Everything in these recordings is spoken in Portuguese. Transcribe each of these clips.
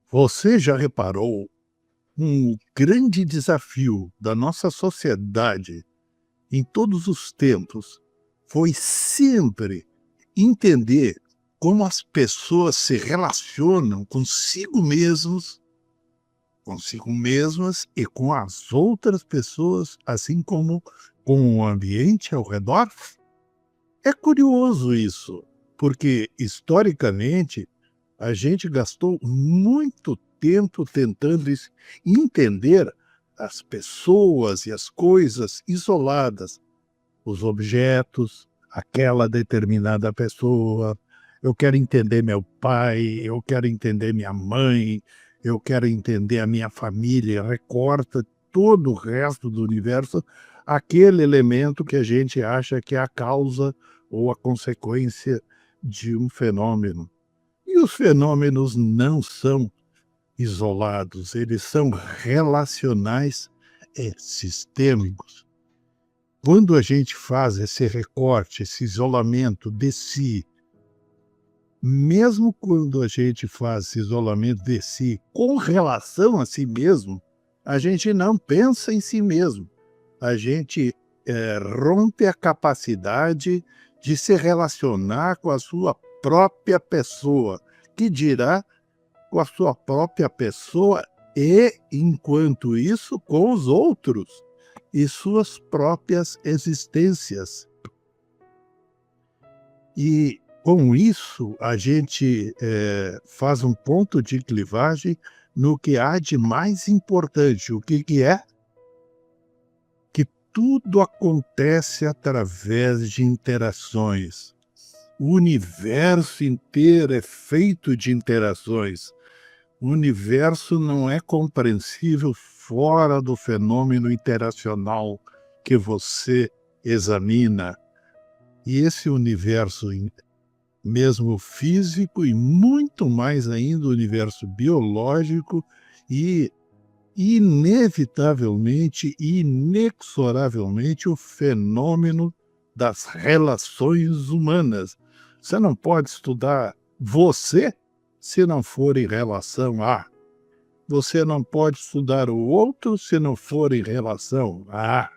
Você já reparou um grande desafio da nossa sociedade em todos os tempos foi sempre entender como as pessoas se relacionam consigo mesmas e com as outras pessoas, assim como com o ambiente ao redor? É curioso isso, porque historicamente a gente gastou muito tempo tentando entender as pessoas e as coisas isoladas, os objetos, aquela determinada pessoa. Eu quero entender meu pai, eu quero entender minha mãe, eu quero entender a minha família, recorta todo o resto do universo, aquele elemento que a gente acha que é a causa ou a consequência de um fenômeno. E os fenômenos não são isolados, eles são relacionais e sistêmicos. Quando a gente faz esse recorte, esse isolamento de si, mesmo quando a gente faz esse isolamento de si com relação a si mesmo, a gente não pensa em si mesmo. A gente rompe a capacidade de se relacionar com a sua própria pessoa, que dirá com a sua própria pessoa e, enquanto isso, com os outros e suas próprias existências. E, com isso, a gente faz um ponto de clivagem no que há de mais importante. O que é? Que tudo acontece através de interações. O universo inteiro é feito de interações. O universo não é compreensível fora do fenômeno interacional que você examina. E esse universo, mesmo físico e muito mais ainda o universo biológico e inevitavelmente, inexoravelmente o fenômeno das relações humanas. Você não pode estudar você se não for em relação a. Você não pode estudar o outro se não for em relação a,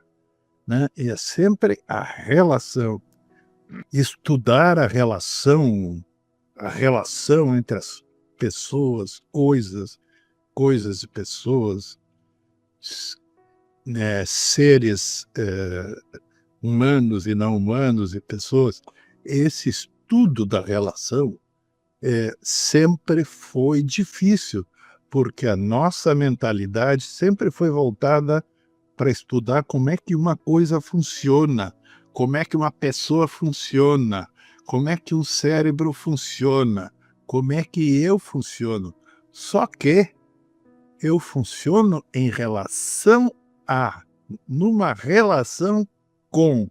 né? E é sempre a relação. Estudar a relação entre as pessoas, coisas e pessoas, seres humanos e não humanos e pessoas, esse estudo da relação sempre foi difícil, porque a nossa mentalidade sempre foi voltada para estudar como é que uma coisa funciona, como é que uma pessoa funciona, como é que um cérebro funciona, como é que eu funciono. Só que eu funciono em relação a, numa relação com.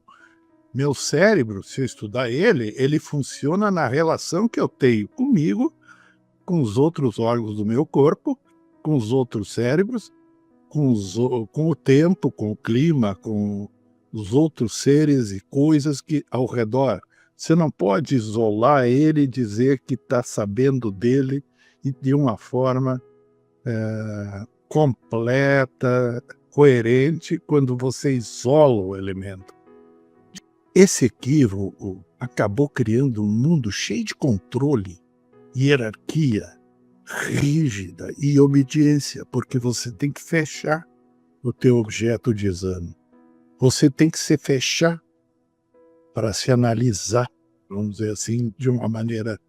Meu cérebro, se eu estudar ele funciona na relação que eu tenho comigo, com os outros órgãos do meu corpo, com os outros cérebros, com o tempo, com o clima, com os outros seres e coisas que ao redor. Você não pode isolar ele e dizer que está sabendo dele e de uma forma completa, coerente, quando você isola o elemento. Esse equívoco acabou criando um mundo cheio de controle, hierarquia, rígida e obediência, porque você tem que fechar o teu objeto de exame. Você tem que se fechar para se analisar, vamos dizer assim, de uma maneira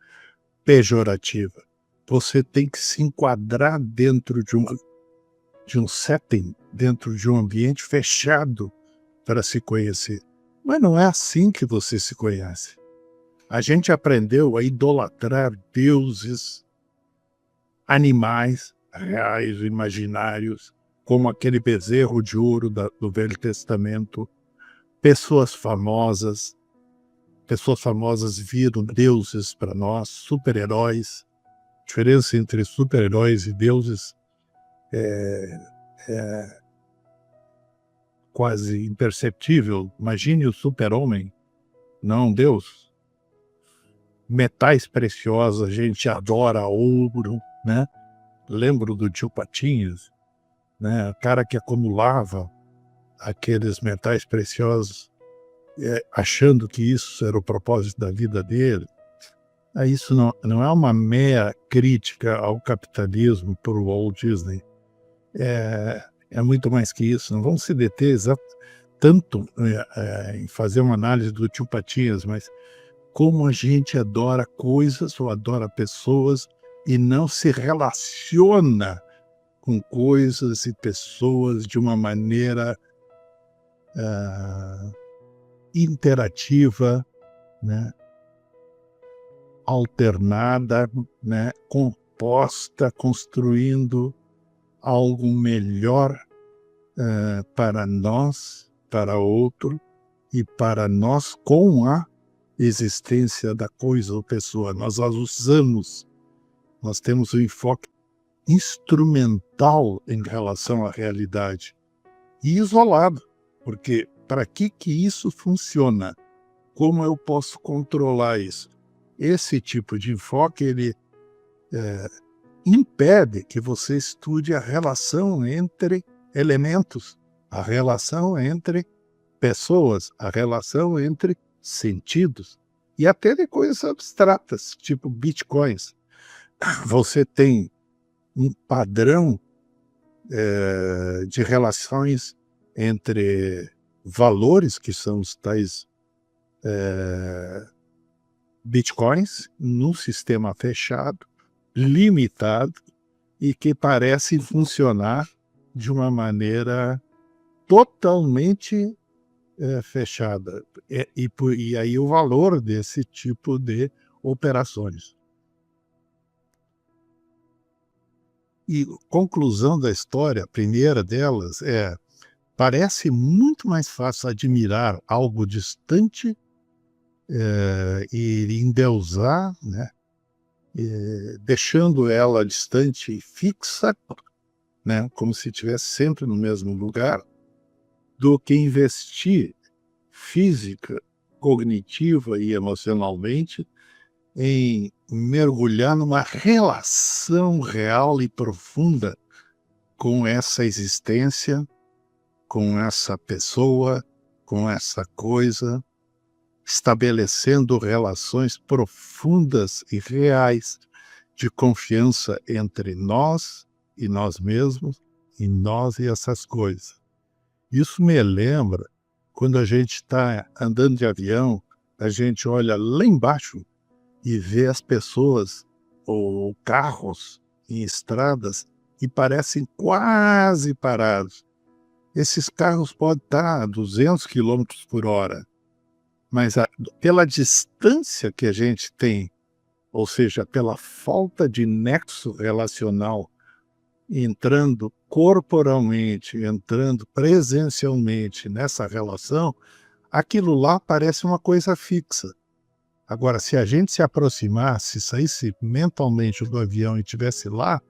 pejorativa. Você tem que se enquadrar dentro de um setting, dentro de um ambiente fechado para se conhecer. Mas não é assim que você se conhece. A gente aprendeu a idolatrar deuses, animais reais, imaginários, como aquele bezerro de ouro do Velho Testamento, pessoas famosas viram deuses para nós, super-heróis. A diferença entre super-heróis e deuses é quase imperceptível. Imagine o super-homem, não um deus. Metais preciosos, a gente adora ouro, né? lembro do tio Patinhas, né, o cara que acumulava aqueles metais preciosos, achando que isso era o propósito da vida dele. Isso não é uma mera crítica ao capitalismo por Walt Disney, é muito mais que isso. Não vamos se deter tanto em fazer uma análise do tio Patinhas, mas como a gente adora coisas ou adora pessoas e não se relaciona com coisas e pessoas de uma maneira interativa, né, alternada, né, composta, construindo algo melhor para nós, para outro e para nós com a existência da coisa ou pessoa. Nós as usamos, nós temos um enfoque instrumental em relação à realidade e isolado, porque para que isso funciona? Como eu posso controlar isso? Esse tipo de enfoque, ele impede que você estude a relação entre elementos, a relação entre pessoas, a relação entre sentidos, e até de coisas abstratas, tipo bitcoins. Você tem um padrão de relações entre valores, que são os tais bitcoins, num sistema fechado, limitado, e que parece funcionar de uma maneira totalmente fechada. E aí o valor desse tipo de operações. E conclusão da história, a primeira delas parece muito mais fácil admirar algo distante e endeusar, né, deixando ela distante e fixa, né, como se estivesse sempre no mesmo lugar, do que investir física, cognitiva e emocionalmente em mergulhar numa relação real e profunda com essa existência, com essa pessoa, com essa coisa, estabelecendo relações profundas e reais de confiança entre nós e nós mesmos, e nós e essas coisas. Isso me lembra quando a gente está andando de avião, a gente olha lá embaixo e vê as pessoas ou carros em estradas e parecem quase parados. Esses carros podem estar a 200 quilômetros por hora, mas pela distância que a gente tem, ou seja, pela falta de nexo relacional, entrando corporalmente, entrando presencialmente nessa relação, aquilo lá parece uma coisa fixa. Agora, se a gente se aproximasse, saísse mentalmente do avião e estivesse lá,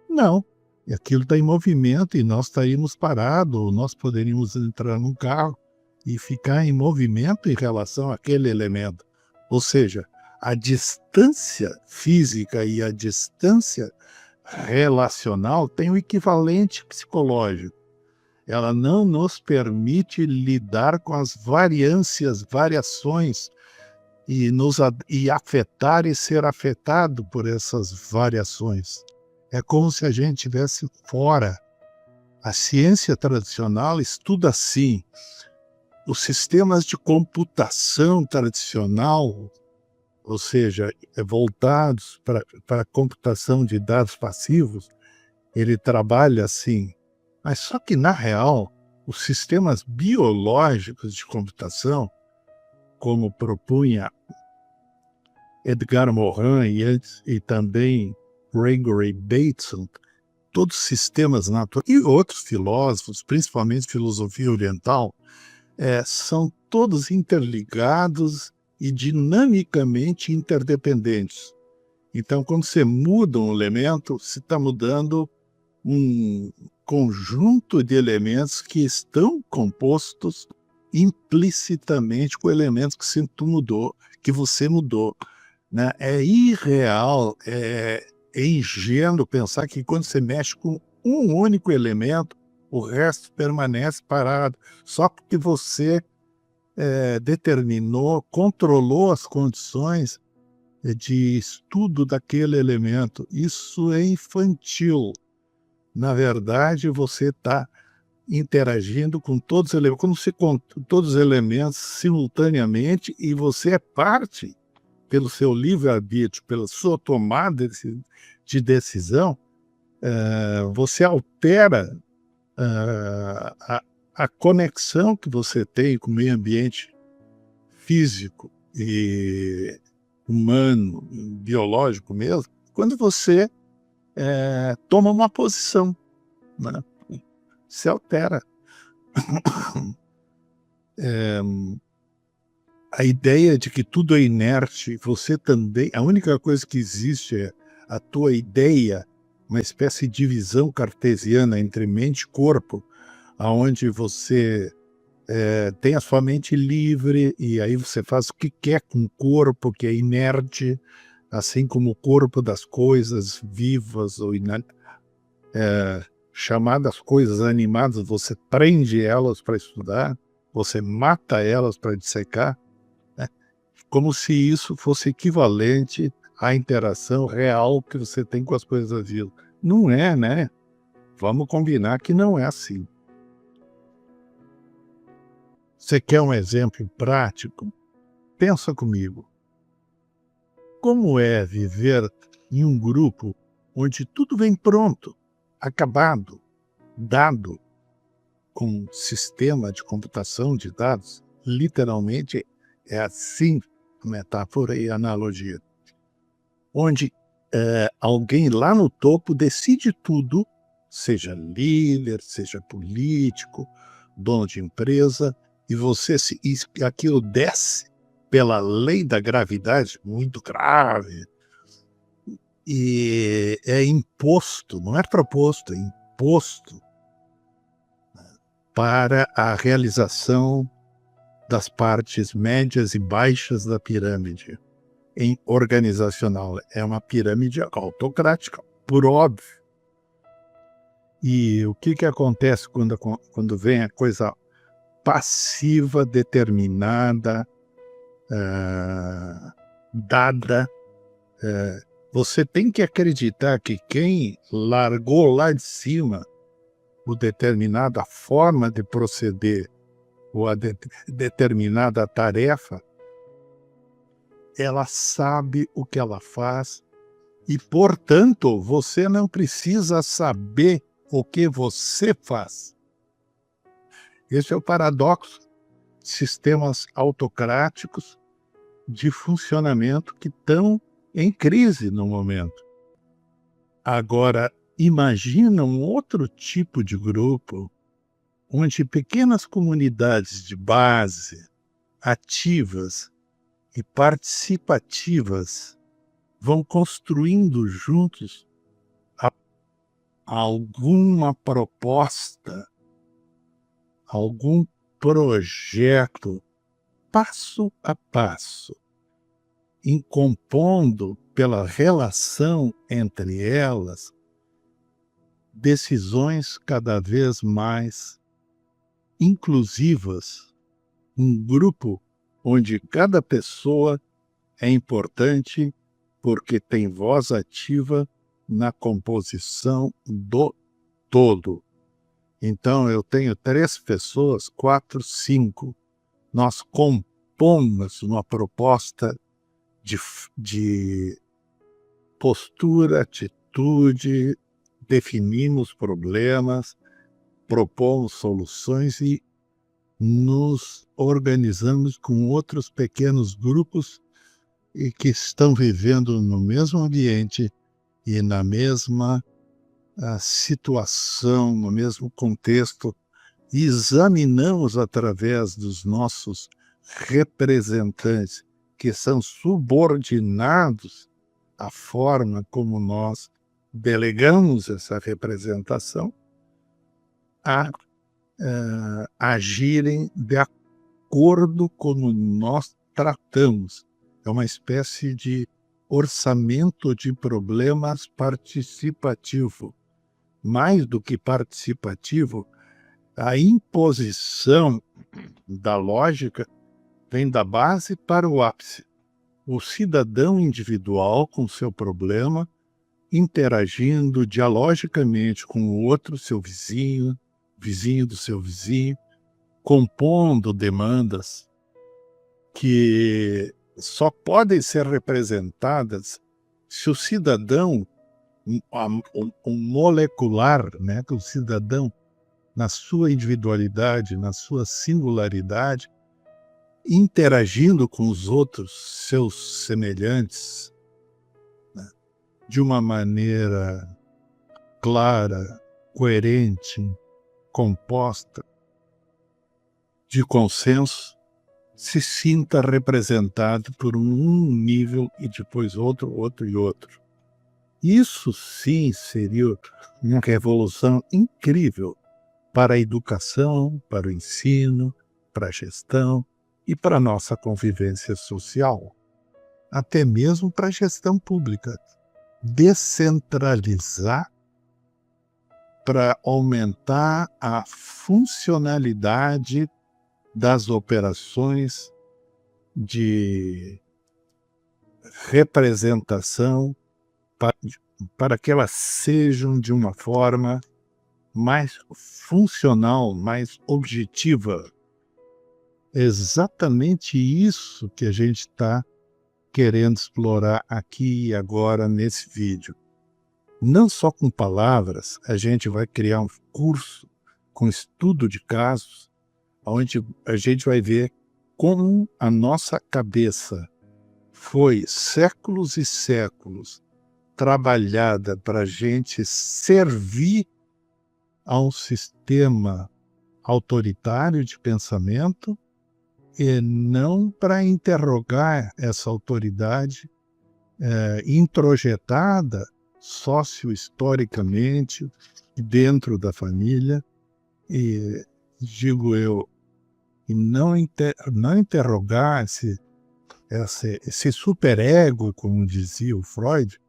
não. E aquilo está em movimento e nós estaríamos parados, ou nós poderíamos entrar num carro e ficar em movimento em relação àquele elemento. Ou seja, a distância física e a distância relacional tem um equivalente psicológico. Ela não nos permite lidar com as variações e afetar e ser afetado por essas variações. É como se a gente estivesse fora. A ciência tradicional estuda assim. Os sistemas de computação tradicional, ou seja, voltados para a computação de dados passivos, ele trabalha assim. Mas só que, na real, os sistemas biológicos de computação, como propunha Edgar Morin e também Gregory Bateson, todos os sistemas naturais, e outros filósofos, principalmente filosofia oriental, são todos interligados e dinamicamente interdependentes. Então, quando você muda um elemento, você está mudando um conjunto de elementos que estão compostos implicitamente com elementos que você mudou, né? É irreal, É ingênuo pensar que quando você mexe com um único elemento, o resto permanece parado, só porque você determinou, controlou as condições de estudo daquele elemento. Isso é infantil. Na verdade, você está interagindo com todos os elementos, como se com todos os elementos simultaneamente, e você é parte, pelo seu livre-arbítrio, pela sua tomada de decisão, você altera a conexão que você tem com o meio ambiente físico e humano, biológico mesmo, quando você toma uma posição, né? Se altera. A ideia de que tudo é inerte, você também, a única coisa que existe é a tua ideia, uma espécie de divisão cartesiana entre mente e corpo, aonde você tem a sua mente livre e aí você faz o que quer com o corpo, que é inerte, assim como o corpo das coisas vivas ou chamadas coisas animadas, você prende elas para estudar, você mata elas para dissecar, né? Como se isso fosse equivalente à interação real que você tem com as coisas vivas. Não é, né? Vamos combinar que não é assim. Você quer um exemplo prático? Pensa comigo. Como é viver em um grupo onde tudo vem pronto, acabado, dado, com um sistema de computação de dados? Literalmente é assim a metáfora e a analogia. Onde alguém lá no topo decide tudo, seja líder, seja político, dono de empresa, e aquilo desce pela lei da gravidade, muito grave, e é imposto, não é proposto, é imposto para a realização das partes médias e baixas da pirâmide organizacional. É uma pirâmide autocrática, por óbvio. E o que acontece quando vem a coisa passiva, determinada, dada? Você tem que acreditar que quem largou lá de cima o determinada forma de proceder ou a determinada tarefa, ela sabe o que ela faz e, portanto, você não precisa saber o que você faz. Esse é o paradoxo de sistemas autocráticos de funcionamento que estão em crise no momento. Agora, imagina um outro tipo de grupo onde pequenas comunidades de base, ativas e participativas, vão construindo juntos alguma proposta, algum projeto, passo a passo, incompondo pela relação entre elas decisões cada vez mais inclusivas, um grupo onde cada pessoa é importante porque tem voz ativa na composição do todo. Então, eu tenho 3 pessoas, 4, 5. Nós compomos uma proposta de postura, atitude, definimos problemas, propomos soluções e nos organizamos com outros pequenos grupos e que estão vivendo no mesmo ambiente e na mesma situação, no mesmo contexto, e examinamos através dos nossos representantes, que são subordinados à forma como nós delegamos essa representação, a agirem de acordo como nós tratamos. É uma espécie de orçamento de problemas participativo. Mais do que participativo, a imposição da lógica vem da base para o ápice. O cidadão individual com seu problema, interagindo dialogicamente com o outro, seu vizinho, vizinho do seu vizinho, compondo demandas que só podem ser representadas se o cidadão, o molecular, né, que o cidadão, na sua individualidade, na sua singularidade, interagindo com os outros, seus semelhantes, né, de uma maneira clara, coerente, composta, de consenso, se sinta representado por um nível e depois outro e outro. Isso sim seria uma revolução incrível para a educação, para o ensino, para a gestão e para a nossa convivência social, até mesmo para a gestão pública. Descentralizar para aumentar a funcionalidade das operações de representação para que elas sejam de uma forma mais funcional, mais objetiva. É exatamente isso que a gente está querendo explorar aqui e agora nesse vídeo. Não só com palavras, a gente vai criar um curso com estudo de casos, onde a gente vai ver como a nossa cabeça foi séculos e séculos trabalhada para a gente servir a um sistema autoritário de pensamento e não para interrogar essa autoridade introjetada socio-historicamente dentro da família e, digo eu, e não interrogar esse superego, como dizia o Freud,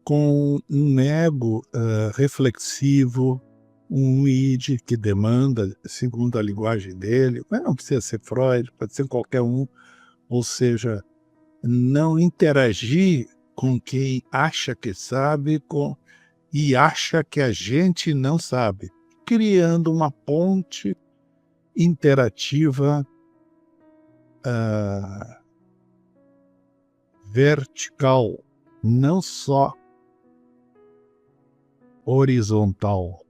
com um ego reflexivo, um id que demanda, segundo a linguagem dele, mas não precisa ser Freud, pode ser qualquer um, ou seja, não interagir com quem acha que sabe e acha que a gente não sabe, criando uma ponte interativa vertical, não só horizontal.